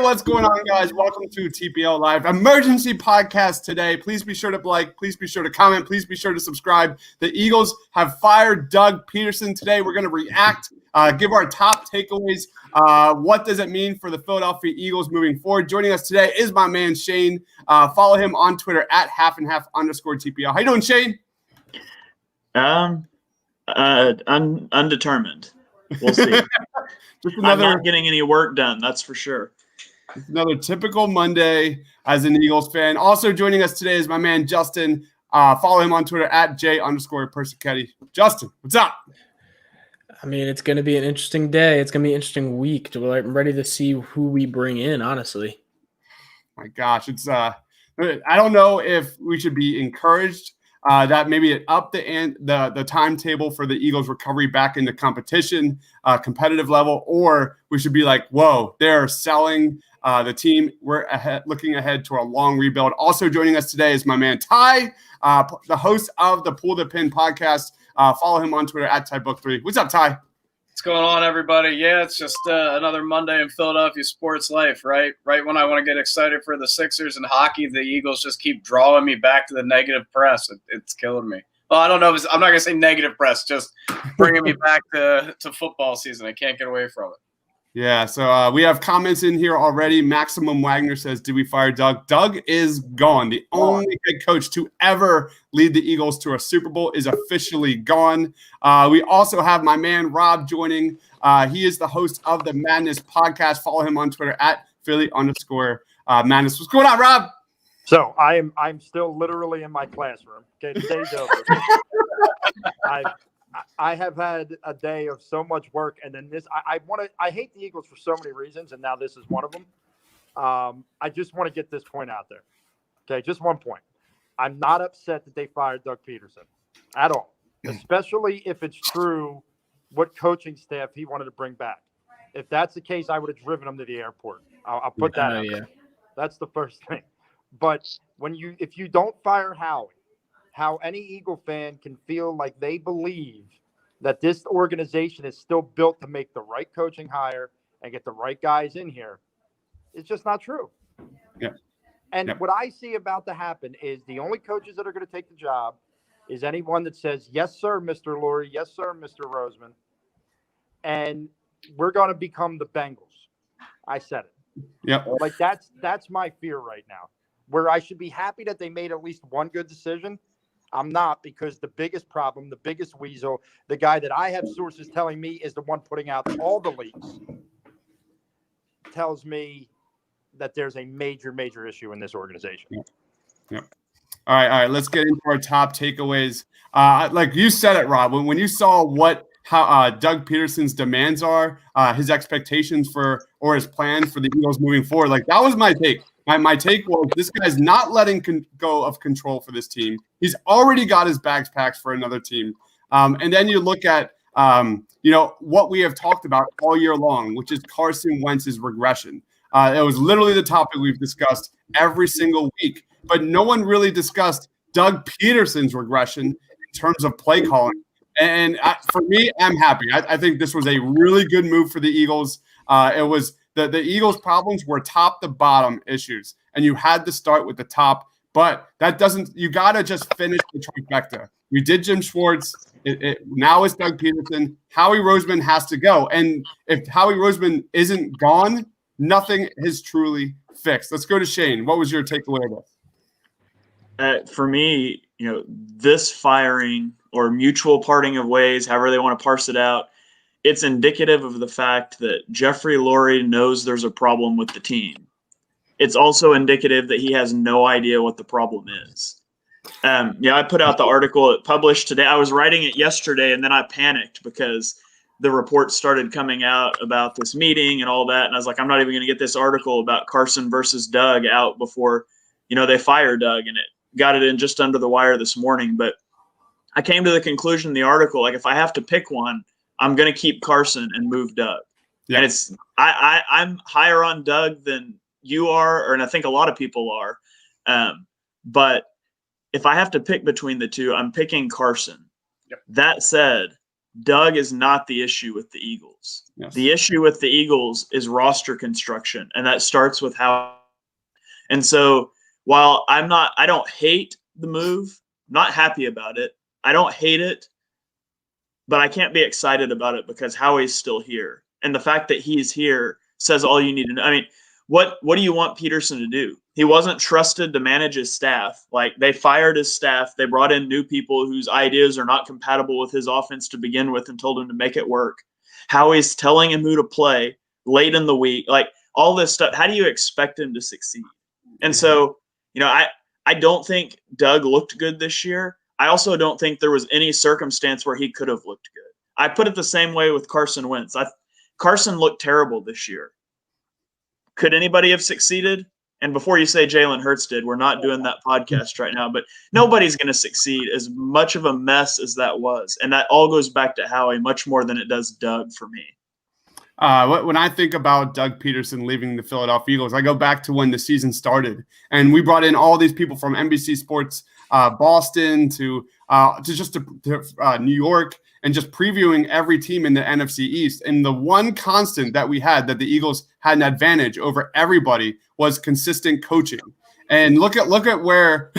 what's going on, guys? Welcome to TPL Live emergency podcast today. Please be sure to like, please be sure to comment, please be sure to subscribe. The Eagles have fired Doug Peterson today. We're going to react, give our top takeaways. What does it mean for the Philadelphia Eagles moving forward? Joining us today is my man Shane. Follow him on Twitter at @halfandhalf_TPL. How you doing, Shane? Undetermined. We'll see. I'm not getting any work done, that's for sure. Another typical Monday as an Eagles fan. Also joining us today is my man Justin. Follow him on Twitter at @J_Persichetti. Justin, what's up? I mean, it's going to be an interesting day. It's going to be an interesting week. I'm ready to see who we bring in, honestly. My gosh, it's I don't know if we should be encouraged that maybe it upped the timetable for the Eagles' recovery back into competition, competitive level, or we should be like, whoa, they're selling the team. We're looking ahead to a long rebuild. Also joining us today is my man Ty, the host of the Pull the Pin podcast. Follow him on Twitter at TyBook3. What's up, Ty? What's going on, everybody? Yeah, it's just another Monday in Philadelphia sports life, right? Right when I want to get excited for the Sixers and hockey, the Eagles just keep drawing me back to the negative press. It's killing me. Well, I don't know. I'm not going to say negative press, just bringing me back to football season. I can't get away from it. Yeah, so we have comments in here already. Maximum Wagner says, did we fire Doug? Doug is gone. The only head coach to ever lead the Eagles to a Super Bowl is officially gone. We also have my man Rob joining. He is the host of the Madness podcast. Follow him on Twitter at Philly_Madness. What's going on, Rob? So I'm still literally in my classroom. Okay, the day's over. I have had a day of so much work, and then this. I hate the Eagles for so many reasons, and now this is one of them. I just want to get this point out there. Okay, just one point. I'm not upset that they fired Doug Peterson at all, especially if it's true what coaching staff he wanted to bring back. If that's the case, I would have driven him to the airport. I'll put that out there. That's the first thing. But if you don't fire Howie, how any Eagle fan can feel like they believe that this organization is still built to make the right coaching hire and get the right guys in here, it's just not true. Yeah. And what I see about to happen is the only coaches that are going to take the job is anyone that says, yes, sir, Mr. Lurie, yes, sir, Mr. Roseman. And we're going to become the Bengals. I said it. Yeah. Like that's my fear right now, where I should be happy that they made at least one good decision. I'm not, because the biggest problem, the biggest weasel, the guy that I have sources telling me is the one putting out all the leaks, tells me that there's a major, major issue in this organization. Yep. All right. Let's get into our top takeaways. Like you said it, Rob, when you saw how Doug Peterson's demands are, his expectations or his plan for the Eagles moving forward, like that was my take. My take was this guy's not letting go of control for this team. He's already got his bags packed for another team. And then you look at, what we have talked about all year long, which is Carson Wentz's regression. It was literally the topic we've discussed every single week, but no one really discussed Doug Peterson's regression in terms of play calling. And for me, I'm happy. I think this was a really good move for the Eagles. It was the Eagles' problems were top to bottom issues, and you had to start with the top. But that doesn't. You gotta just finish the trifecta. We did Jim Schwartz. Now it's Doug Peterson. Howie Roseman has to go, and if Howie Roseman isn't gone, nothing is truly fixed. Let's go to Shane. What was your takeaway of this? For me, this firing or mutual parting of ways, however they want to parse it out, it's indicative of the fact that Jeffrey Lurie knows there's a problem with the team. It's also indicative that he has no idea what the problem is. I put out the article it published today. I was writing it yesterday, and then I panicked because the reports started coming out about this meeting and all that. And I was like, I'm not even going to get this article about Carson versus Doug out before, they fire Doug, and it got it in just under the wire this morning. But I came to the conclusion in the article, like if I have to pick one, I'm going to keep Carson and move Doug. Yeah. And I'm higher on Doug than you are, and I think a lot of people are. But if I have to pick between the two, I'm picking Carson. Yep. That said, Doug is not the issue with the Eagles. Yes. The issue with the Eagles is roster construction, and that starts with how. And so while I don't hate the move, not happy about it. I don't hate it, but I can't be excited about it because Howie's still here. And the fact that he's here says all you need to know. I mean, what do you want Peterson to do? He wasn't trusted to manage his staff. Like, they fired his staff. They brought in new people whose ideas are not compatible with his offense to begin with and told him to make it work. Howie's telling him who to play late in the week. Like, all this stuff. How do you expect him to succeed? And so, I don't think Doug looked good this year. I also don't think there was any circumstance where he could have looked good. I put it the same way with Carson Wentz. Carson looked terrible this year. Could anybody have succeeded? And before you say Jalen Hurts did, we're not doing that podcast right now, but nobody's going to succeed, as much of a mess as that was. And that all goes back to Howie much more than it does Doug for me. When I think about Doug Peterson leaving the Philadelphia Eagles, I go back to when the season started, and we brought in all these people from NBC Sports, Boston to New York, and just previewing every team in the NFC East. And the one constant that we had that the Eagles had an advantage over everybody was consistent coaching. And look at where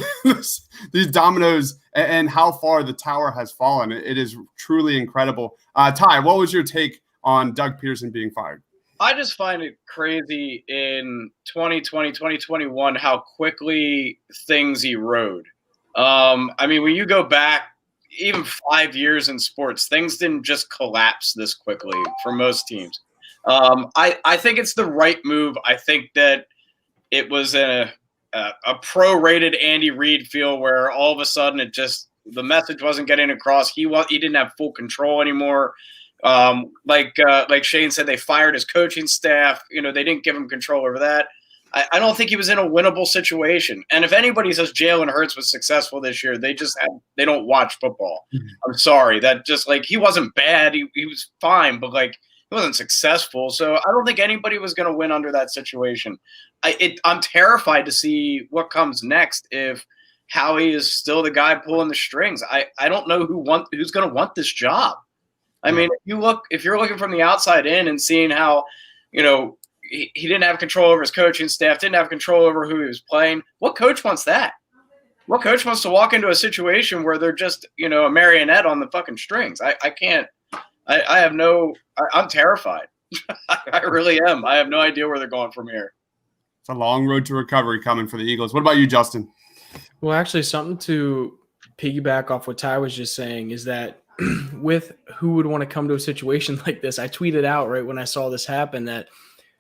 these dominoes and how far the tower has fallen. It is truly incredible. Ty, what was your take on Doug Peterson being fired? I just find it crazy in 2020, 2021, how quickly things erode. I mean, when you go back even 5 years in sports, things didn't just collapse this quickly for most teams. I think it's the right move. I think that it was a prorated Andy Reid feel where all of a sudden the message wasn't getting across. He didn't have full control anymore. Like Shane said, they fired his coaching staff. They didn't give him control over that. I don't think he was in a winnable situation. And if anybody says Jalen Hurts was successful this year, they don't watch football. I'm sorry. That just he wasn't bad. He was fine, but he wasn't successful. So I don't think anybody was going to win under that situation. I'm terrified to see what comes next if Howie is still the guy pulling the strings. I don't know who's going to want this job. I mean, if you're looking from the outside in and seeing how, he didn't have control over his coaching staff, didn't have control over who he was playing. What coach wants that? What coach wants to walk into a situation where they're just, a marionette on the fucking strings? I can't. I'm terrified. I really am. I have no idea where they're going from here. It's a long road to recovery coming for the Eagles. What about you, Justin? Well, actually, something to piggyback off what Ty was just saying is that with who would want to come to a situation like this, I tweeted out right when I saw this happen that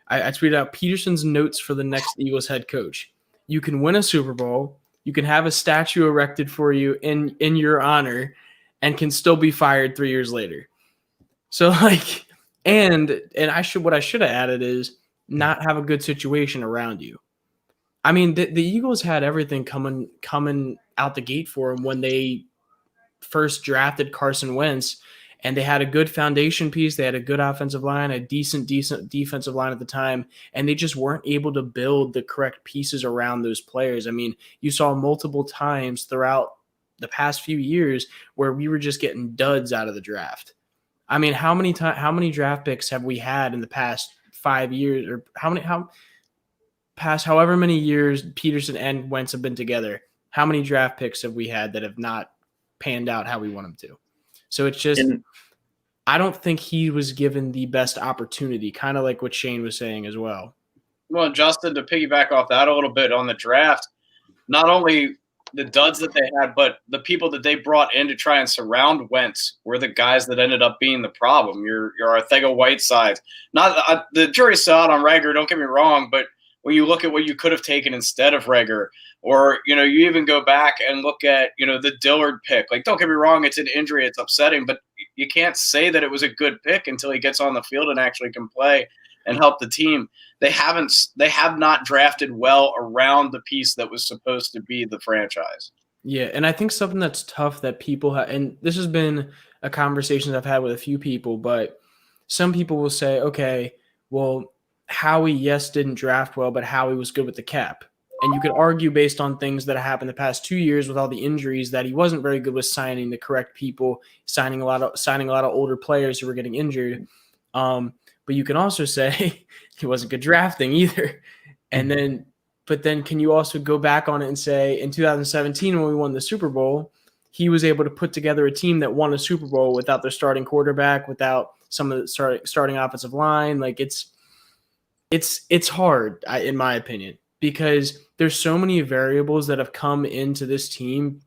I tweeted out Peterson's notes for the next Eagles head coach. You can win a Super Bowl, you can have a statue erected for you in your honor, and can still be fired 3 years later. So and what I should have added is not have a good situation around you. I mean, the Eagles had everything coming out the gate for them when they first drafted Carson Wentz, and they had a good foundation piece. They had a good offensive line, a decent defensive line at the time, and they just weren't able to build the correct pieces around those players. I mean, you saw multiple times throughout the past few years where we were just getting duds out of the draft. I mean, how many draft picks have we had in the past 5 years, or however many years Peterson and Wentz have been together? How many draft picks have we had that have not panned out how we want them to? So it's just, I don't think he was given the best opportunity, kind of like what Shane was saying as well. Well, Justin, to piggyback off that a little bit on the draft, not only the duds that they had, but the people that they brought in to try and surround Wentz were the guys that ended up being the problem. Your Arcega-Whitesides. Not the jury's still out on Reagor, don't get me wrong, but when you look at what you could have taken instead of Reagor, or, you even go back and look at, the Dillard pick. Don't get me wrong, it's an injury, it's upsetting, but you can't say that it was a good pick until he gets on the field and actually can play and help the team. They have not drafted well around the piece that was supposed to be the franchise. Yeah, and I think something that's tough that people have, and this has been a conversation I've had with a few people, but some people will say, okay, well, Howie, yes, didn't draft well, but Howie was good with the cap. And you could argue based on things that have happened the past 2 years with all the injuries that he wasn't very good with signing the correct people, signing a lot of older players who were getting injured. But you can also say he wasn't good drafting either. But then can you also go back on it and say in 2017 when we won the Super Bowl, he was able to put together a team that won a Super Bowl without their starting quarterback, without some of the starting offensive line. Like it's hard, in my opinion, because there's so many variables that have come into this team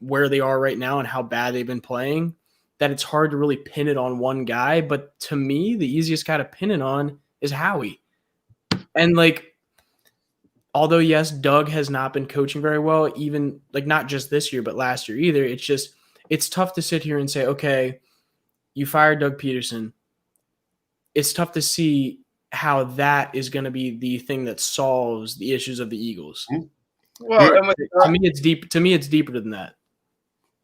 where they are right now and how bad they've been playing that it's hard to really pin it on one guy. But to me, the easiest guy to pin it on is Howie. And like, although yes, Doug has not been coaching very well, even like not just this year, but last year either. It's tough to sit here and say, okay, you fired Doug Peterson. It's tough to see how that is going to be the thing that solves the issues of the Eagles. Well, and to me, it's deep. To me, it's deeper than that.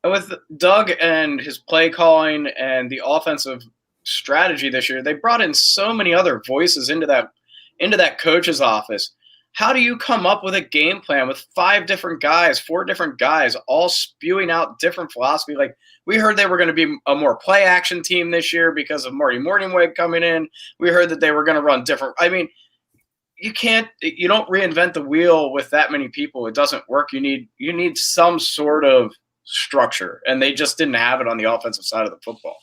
With Doug and his play calling and the offensive strategy this year, they brought in so many other voices into that coach's office. How do you come up with a game plan with 4 different guys, all spewing out different philosophy? Like, we heard they were going to be a more play action team this year because of Marty Morningweg coming in. We heard that they were going to run different. I mean, you don't reinvent the wheel with that many people. It doesn't work. You need some sort of structure, and they just didn't have it on the offensive side of the football.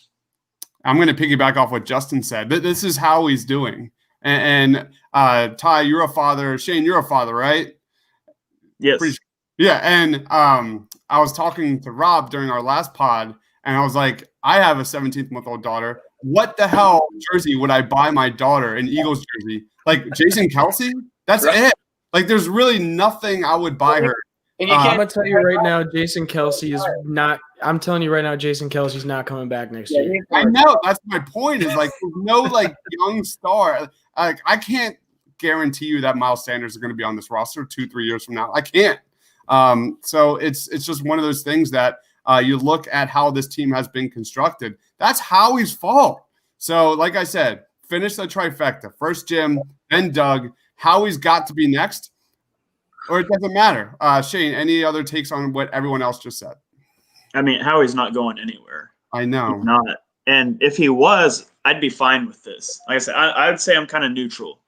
I'm going to piggyback off what Justin said. This is how he's doing. And Ty, you're a father. Shane, you're a father, right? Yes. Yeah. And I was talking to Rob during our last pod, and I was like, I have a 17-month-old daughter. What the hell jersey would I buy my daughter, an Eagles jersey? Like Jason Kelsey? That's it. Like, there's really nothing I would buy her. And I'm gonna tell you right now, Jason Kelsey is not. I'm telling you right now, Jason Kelsey's not coming back next year. I know. That's my point. Is like there's no like young star. Like I can't guarantee you that Miles Sanders is going to be on this roster 2-3 years from now. I can't. So it's just one of those things that you look at how this team has been constructed. That's Howie's fault. So like I said, finish the trifecta. First Jim, then Doug. Howie's got to be next. Or it doesn't matter. Shane, any other takes on what everyone else just said? I mean, Howie's not going anywhere. I know. He's not. And if he was, I'd be fine with this. Like I said, I would say I'm kind of neutral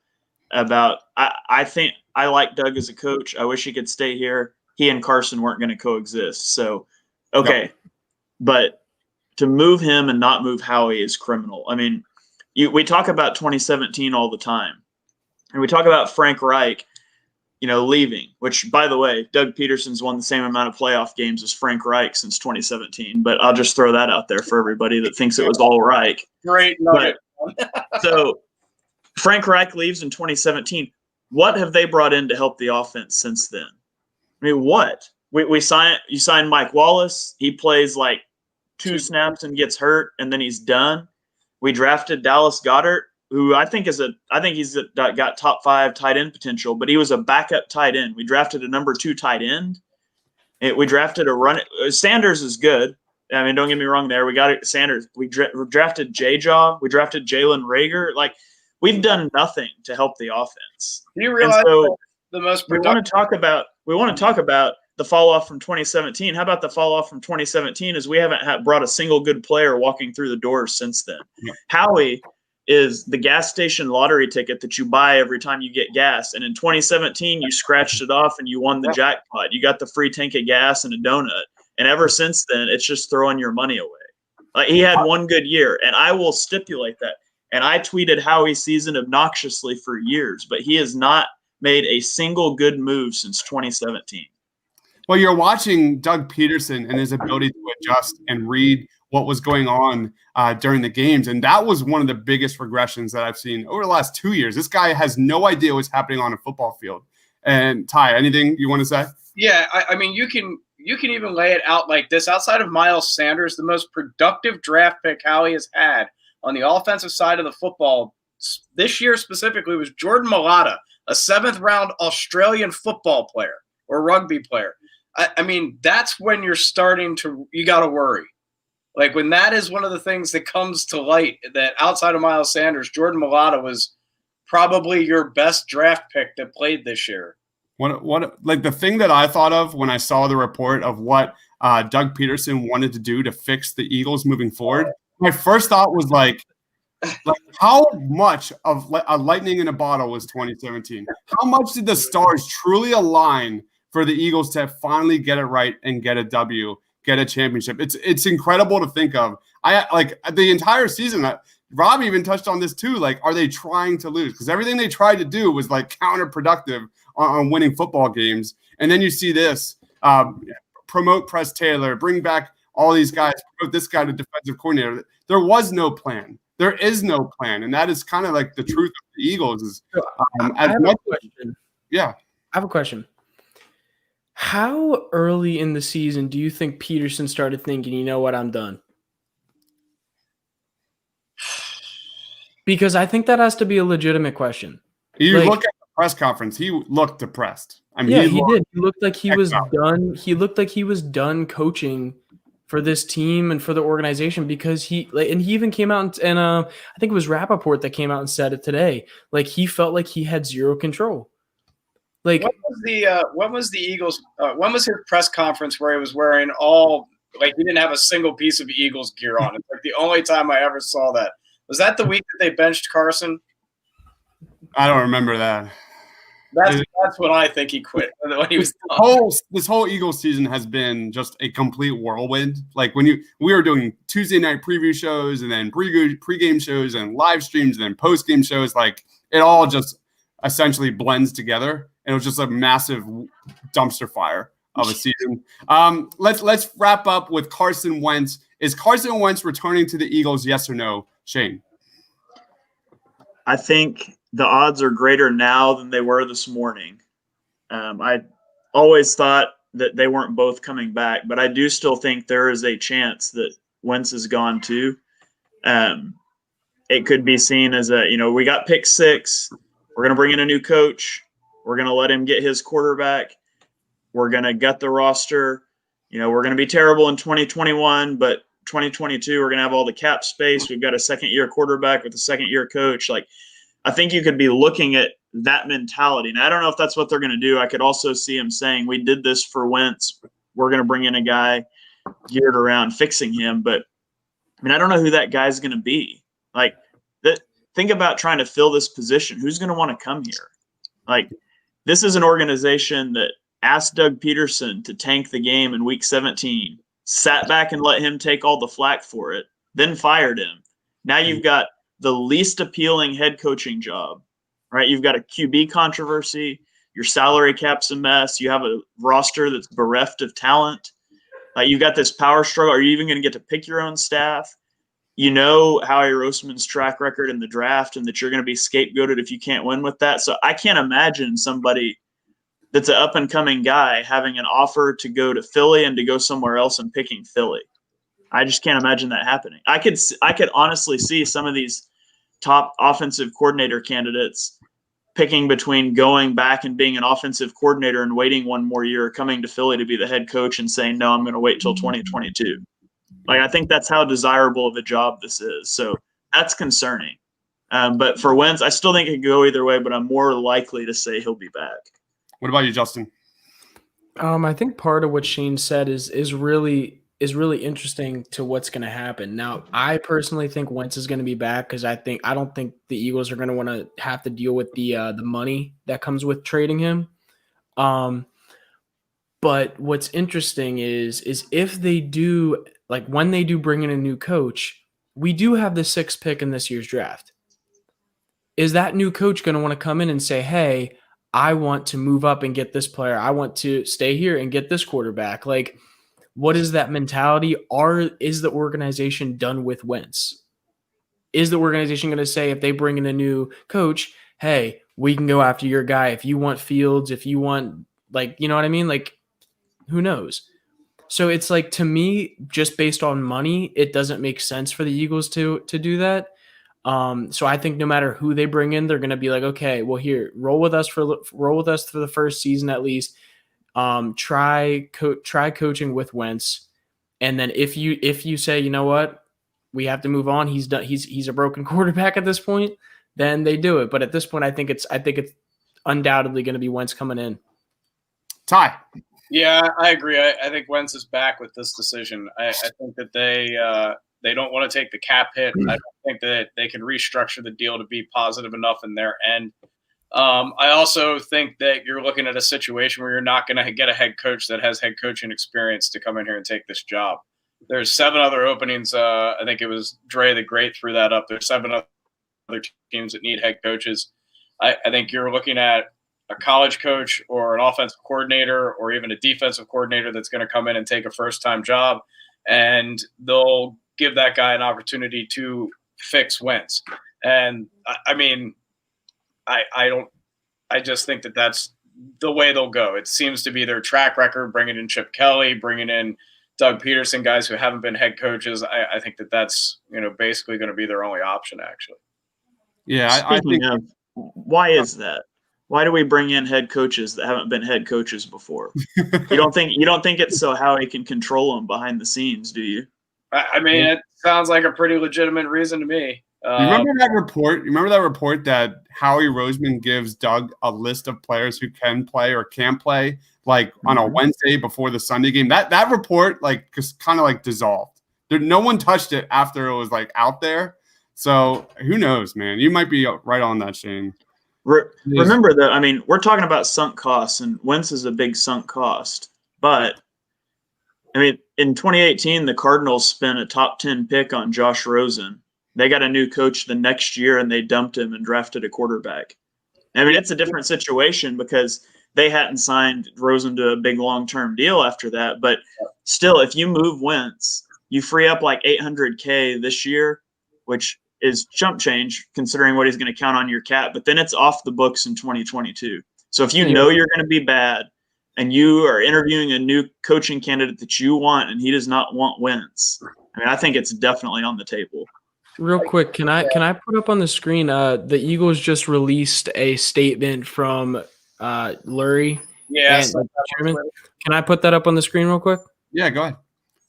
about I think I like Doug as a coach. I wish he could stay here. He and Carson weren't going to coexist. So, okay. Yep. But to move him and not move Howie is criminal. I mean, we talk about 2017 all the time. And we talk about Frank Reich, leaving, which, by the way, Doug Peterson's won the same amount of playoff games as Frank Reich since 2017. But I'll just throw that out there for everybody that thinks it was all Reich. Great nugget. So Frank Reich leaves in 2017. What have they brought in to help the offense since then? I mean, what? You sign Mike Wallace. He plays like 2 snaps and gets hurt, and then he's done. We drafted Dallas Goedert, who I think he's got top 5 tight end potential, but he was a backup tight end. We drafted a number 2 tight end. We drafted Sanders is good. I mean, don't get me wrong there. We got Sanders. We drafted J-Jaw. We drafted Jalen Reagor. Like, we've done nothing to help the offense. Do you realize the most productive? We want to talk about the fall off from 2017. How about the fall off from 2017 is we haven't brought a single good player walking through the doors since then. Yeah. Howie is the gas station lottery ticket that you buy every time you get gas. And in 2017, you scratched it off and you won the jackpot. You got the free tank of gas and a donut. And ever since then, it's just throwing your money away. Like, he had one good year, and I will stipulate that. And I tweeted Howie's season obnoxiously for years, but he has not made a single good move since 2017. Well, you're watching Doug Peterson and his ability to adjust and read what was going on during the games. And that was one of the biggest regressions that I've seen over the last 2 years. This guy has no idea what's happening on a football field. And Ty, anything you want to say? Yeah, I mean, you can even lay it out like this. Outside of Miles Sanders, the most productive draft pick Howie has had on the offensive side of the football this year specifically was Jordan Mailata, a 7th-round Australian football player or rugby player. I mean, that's when you're starting to – you got to worry. Like, when that is one of the things that comes to light, that outside of Miles Sanders, Jordan Mailata was probably your best draft pick that played this year. What like the thing that I thought of when I saw the report of what Doug Peterson wanted to do to fix the Eagles moving forward, my first thought was like how much of a lightning in a bottle was 2017? How much did the stars truly align for the Eagles to finally get it right and get a W, get a championship? It's incredible to think of. I like the entire season. Rob even touched on this too. Like, are they trying to lose? Because everything they tried to do was like counterproductive on winning football games. And then you see this promote Press Taylor, bring back all these guys, promote this guy to defensive coordinator. There was no plan. There is no plan. And that is kind of like the truth of the Eagles. Is I have a question. Yeah. I have a question. How early in the season do you think Peterson started thinking, you know what, I'm done? Because I think that has to be a legitimate question. You look at the press conference, he looked depressed. I mean, yeah, he did. He looked like he was done. He looked like he was done coaching for this team and for the organization because he even came out and I think it was Rappaport that came out and said it today. Like he felt like he had zero control. Like when was the Eagles? When was his press conference where he was wearing all like he didn't have a single piece of Eagles gear on? It's like the only time I ever saw that. Was that the week that they benched Carson? I don't remember that. That's when I think he quit. When he was this whole Eagles season has been just a complete whirlwind. Like we were doing Tuesday night preview shows and then pregame shows and live streams and then postgame shows. Like it all just essentially blends together. And it was just a massive dumpster fire of a season. Let's wrap up with Carson Wentz. Is Carson Wentz returning to the Eagles? Yes or no, Shane? I think the odds are greater now than they were this morning. I always thought that they weren't both coming back, but I do still think there is a chance that Wentz is gone too. It could be seen as we got pick 6. We're going to bring in a new coach. We're going to let him get his quarterback. We're going to gut the roster. We're going to be terrible in 2021, but 2022, we're going to have all the cap space. We've got a second-year quarterback with a second-year coach. Like, I think you could be looking at that mentality. And I don't know if that's what they're going to do. I could also see him saying, we did this for Wentz. We're going to bring in a guy geared around fixing him. But, I don't know who that guy's going to be. Like, think about trying to fill this position. Who's going to want to come here? Like, this is an organization that asked Doug Peterson to tank the game in week 17, sat back and let him take all the flack for it, then fired him. Now you've got the least appealing head coaching job, right? You've got a QB controversy. Your salary cap's a mess. You have a roster that's bereft of talent. You've got this power struggle. Are you even going to get to pick your own staff? Howie Roseman's track record in the draft and that you're going to be scapegoated if you can't win with that. So I can't imagine somebody that's an up-and-coming guy having an offer to go to Philly and to go somewhere else and picking Philly. I just can't imagine that happening. I could honestly see some of these top offensive coordinator candidates picking between going back and being an offensive coordinator and waiting one more year, coming to Philly to be the head coach and saying, no, I'm going to wait till 2022. Like, I think that's how desirable of a job this is. So that's concerning. But for Wentz, I still think it could go either way, but I'm more likely to say he'll be back. What about you, Justin? I think part of what Shane said is really interesting to what's going to happen. Now, I personally think Wentz is going to be back because I don't think the Eagles are going to want to have to deal with the money that comes with trading him. But what's interesting is if they do, like when they do bring in a new coach, we do have the 6th pick in this year's draft. Is that new coach going to want to come in and say, hey, I want to move up and get this player. I want to stay here and get this quarterback. Like, what is that mentality? Is the organization done with Wentz? Is the organization going to say, if they bring in a new coach, hey, we can go after your guy. If you want Fields, if you want, like, you know what I mean? Like, who knows? So it's like, to me, just based on money, it doesn't make sense for the Eagles to do that. So I think no matter who they bring in, they're going to be like, okay, well, here, roll with us for the first season at least. Try coaching with Wentz, and then if you say, you know what, we have to move on. He's done. He's a broken quarterback at this point. Then they do it. But at this point, I think it's undoubtedly going to be Wentz coming in. Ty. Yeah, I agree. I think Wentz is back with this decision. I think that they don't want to take the cap hit. I don't think that they can restructure the deal to be positive enough in their end. I also think that you're looking at a situation where you're not going to get a head coach that has head coaching experience to come in here and take this job. There's 7 other openings. I think it was Dre the Great threw that up. There's 7 other teams that need head coaches. I think you're looking at a college coach or an offensive coordinator or even a defensive coordinator that's going to come in and take a first-time job, and they'll give that guy an opportunity to fix Wentz. And I mean, I just think that that's the way they'll go. It seems to be their track record, bringing in Chip Kelly, bringing in Doug Peterson, guys who haven't been head coaches. I think that that's, basically going to be their only option, actually. Yeah, I think. Why is that? Why do we bring in head coaches that haven't been head coaches before? You don't think it's so Howie can control them behind the scenes, do you? I mean, it sounds like a pretty legitimate reason to me. You remember that report? You remember that report that Howie Roseman gives Doug a list of players who can play or can't play, like on a Wednesday before the Sunday game? That report just kind of dissolved. No one touched it after it was out there. So who knows, man? You might be right on that, Shane. Remember that. I mean, we're talking about sunk costs, and Wentz is a big sunk cost. But I mean, in 2018, the Cardinals spent a top 10 pick on Josh Rosen. They got a new coach the next year, and they dumped him and drafted a quarterback. I mean, it's a different situation because they hadn't signed Rosen to a big long-term deal after that. But still, if you move Wentz, you free up $800K this year, which is chump change considering what he's going to count on your cap. But then it's off the books in 2022. So if you know you're going to be bad and you are interviewing a new coaching candidate that you want and he does not want Wentz, I mean, I think it's definitely on the table. Real quick, can I put up on the screen? The Eagles just released a statement from Lurie. Yes. Can I put that up on the screen real quick? Yeah, go ahead.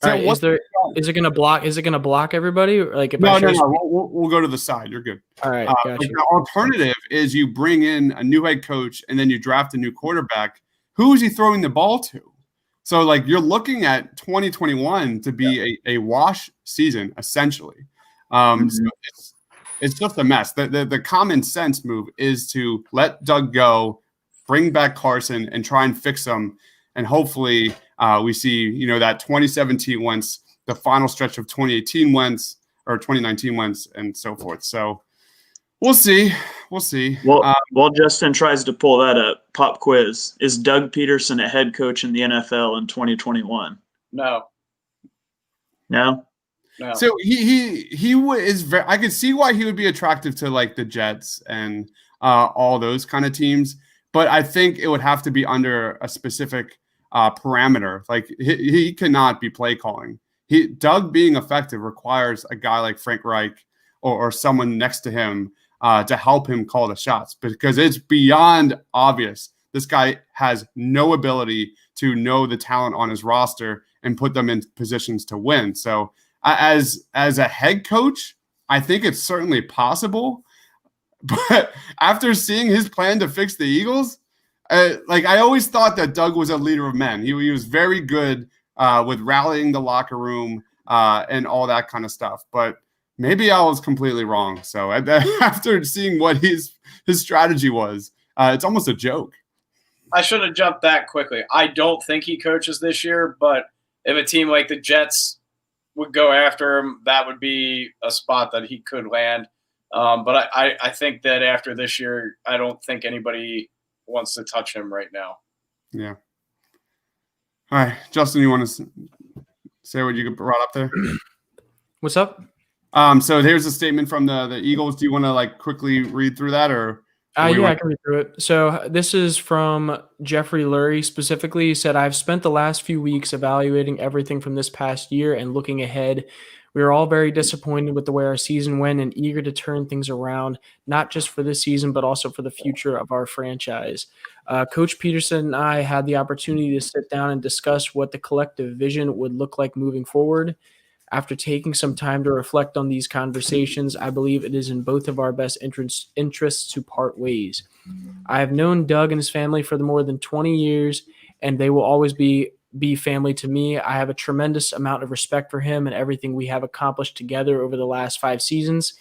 All right, is it gonna block? Is it gonna block everybody? If no. We'll go to the side. You're good. All right. Gotcha. The alternative is you bring in a new head coach and then you draft a new quarterback. Who is he throwing the ball to? So you're looking at 2021 to be a wash season essentially. So it's just a mess. The common sense move is to let Doug go, bring back Carson, and try and fix them. And hopefully we see, that 2017 Wentz, the final stretch of 2018 Wentz, or 2019 Wentz, and so forth. So we'll see. We'll see. While Justin tries to pull that up, pop quiz. Is Doug Peterson a head coach in the NFL in 2021? No. No? No. So he is very. I could see why he would be attractive to the Jets and all those kind of teams, but I think it would have to be under a specific parameter. He cannot be play calling. Doug being effective requires a guy like Frank Reich or someone next to him to help him call the shots, because it's beyond obvious this guy has no ability to know the talent on his roster and put them in positions to win. So as a head coach, I think it's certainly possible. But after seeing his plan to fix the Eagles, I always thought that Doug was a leader of men. He was very good with rallying the locker room and all that kind of stuff. But maybe I was completely wrong. So after seeing what his strategy was, it's almost a joke. I should have jumped that quickly. I don't think he coaches this year, but if a team like the Jets would go after him, that would be a spot that he could land. But I think that after this year, I don't think anybody wants to touch him right now. Yeah. All right, Justin, you want to say what you brought up there? What's up? So here's a statement from the Eagles. Do you want to quickly read through that, or? I can read through it. So this is from Jeffrey Lurie specifically. He said, "I've spent the last few weeks evaluating everything from this past year and looking ahead. We are all very disappointed with the way our season went and eager to turn things around, not just for this season, but also for the future of our franchise. Coach Peterson and I had the opportunity to sit down and discuss what the collective vision would look like moving forward. After taking some time to reflect on these conversations, I believe it is in both of our best interests to part ways. I have known Doug and his family for more than 20 years, and they will always be family to me. I have a tremendous amount of respect for him and everything we have accomplished together over the last 5 seasons.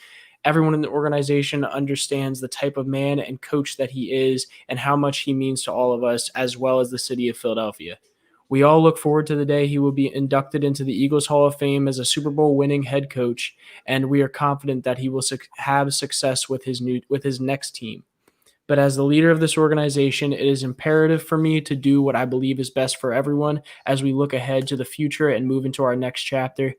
Everyone in the organization understands the type of man and coach that he is and how much he means to all of us, as well as the city of Philadelphia. We all look forward to the day he will be inducted into the Eagles Hall of Fame as a Super Bowl winning head coach, and we are confident that he will have success with his next team. But as the leader of this organization, it is imperative for me to do what I believe is best for everyone as we look ahead to the future and move into our next chapter.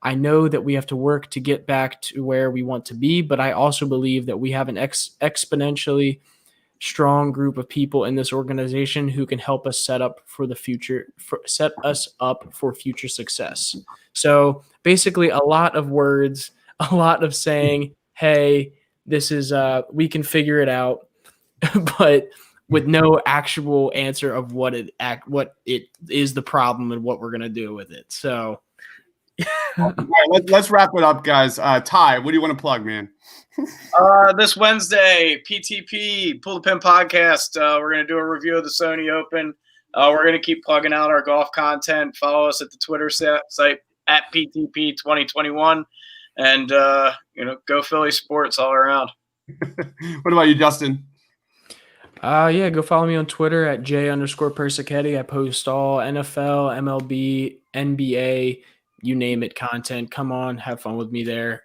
I know that we have to work to get back to where we want to be, but I also believe that we have an exponentially strong group of people in this organization who can help us set us up for future success. So basically a lot of words, a lot of saying, hey, this is we can figure it out, but with no actual answer of what it is the problem and what we're going to do with it. So all right, let's wrap it up, guys. Ty, what do you want to plug, man? This Wednesday, PTP, Pull the Pin podcast. We're going to do a review of the Sony Open. We're going to keep plugging out our golf content. Follow us at the Twitter site at PTP 2021. And, go Philly sports all around. What about you, Justin? Yeah, go follow me on Twitter at J_Persichetti. I post all NFL, MLB, NBA, you name it content. Come on, have fun with me there.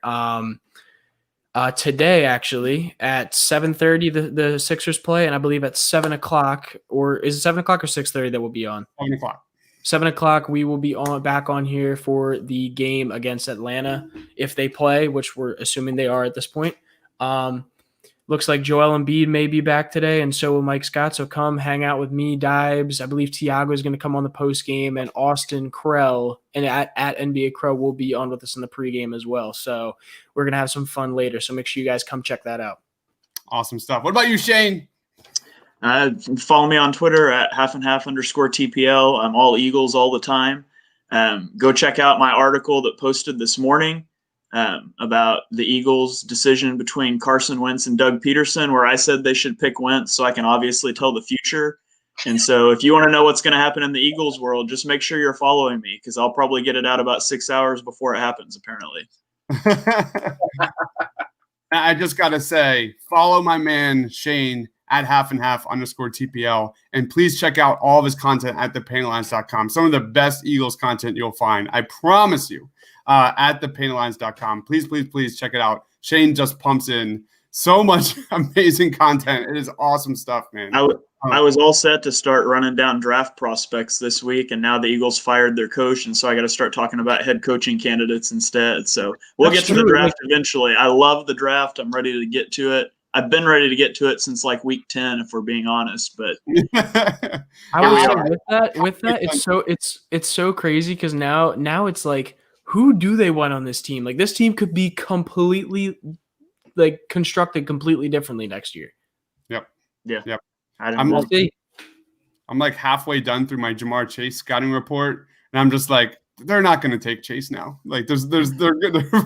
Today, actually, at 7:30, the Sixers play, and I believe at 7 o'clock, or is it 7 o'clock or 6:30 that we'll be on? 7 o'clock. 7 o'clock, we will be back on here for the game against Atlanta if they play, which we're assuming they are at this point. Looks like Joel Embiid may be back today, and so will Mike Scott. So come hang out with me, Dibes. I believe Tiago is going to come on the post game, and Austin Krell and at NBA Krell will be on with us in the pregame as well. So we're going to have some fun later. So make sure you guys come check that out. Awesome stuff. What about you, Shane? Follow me on Twitter at _TPL. I'm all Eagles all the time. Go check out my article that posted this morning about the Eagles' decision between Carson Wentz and Doug Peterson, where I said they should pick Wentz so I can obviously tell the future. And so if you want to know what's going to happen in the Eagles world, just make sure you're following me because I'll probably get it out about 6 hours before it happens, apparently. I just got to say, follow my man, Shane, at _TPL. And please check out all of his content at thepaintlines.com. Some of the best Eagles content you'll find. I promise you. At thepaintlines.com. Please check it out. Shane just pumps in so much amazing content. It is awesome stuff, man. I was all set to start running down draft prospects this week, and now the Eagles fired their coach, and so I got to start talking about head coaching candidates instead. So we'll get to the draft eventually. I love the draft. I'm ready to get to it. I've been ready to get to it since like week 10, if we're being honest. But I would say with that, it's so crazy because now it's like, who do they want on this team? Like this team could be completely constructed completely differently next year. Yep. Yeah. I'm like halfway done through my Jamar Chase scouting report, and I'm just like, they're not going to take Chase now. Like they're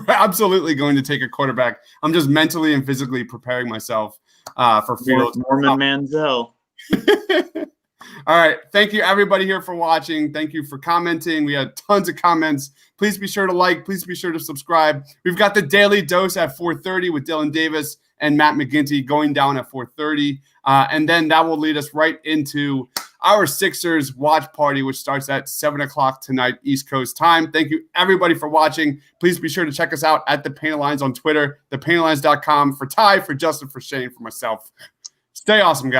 absolutely going to take a quarterback. I'm just mentally and physically preparing myself for Fields. Norman Manziel. All right. Thank you, everybody here for watching. Thank you for commenting. We had tons of comments. Please be sure to like. Please be sure to subscribe. We've got the Daily Dose at 4:30 with Dylan Davis and Matt McGinty going down at 4:30. And then that will lead us right into our Sixers watch party, which starts at 7 o'clock tonight, East Coast time. Thank you, everybody, for watching. Please be sure to check us out at The Painted Lines on Twitter, thepainted.com. For Ty, for Justin, for Shane, for myself. Stay awesome, guys.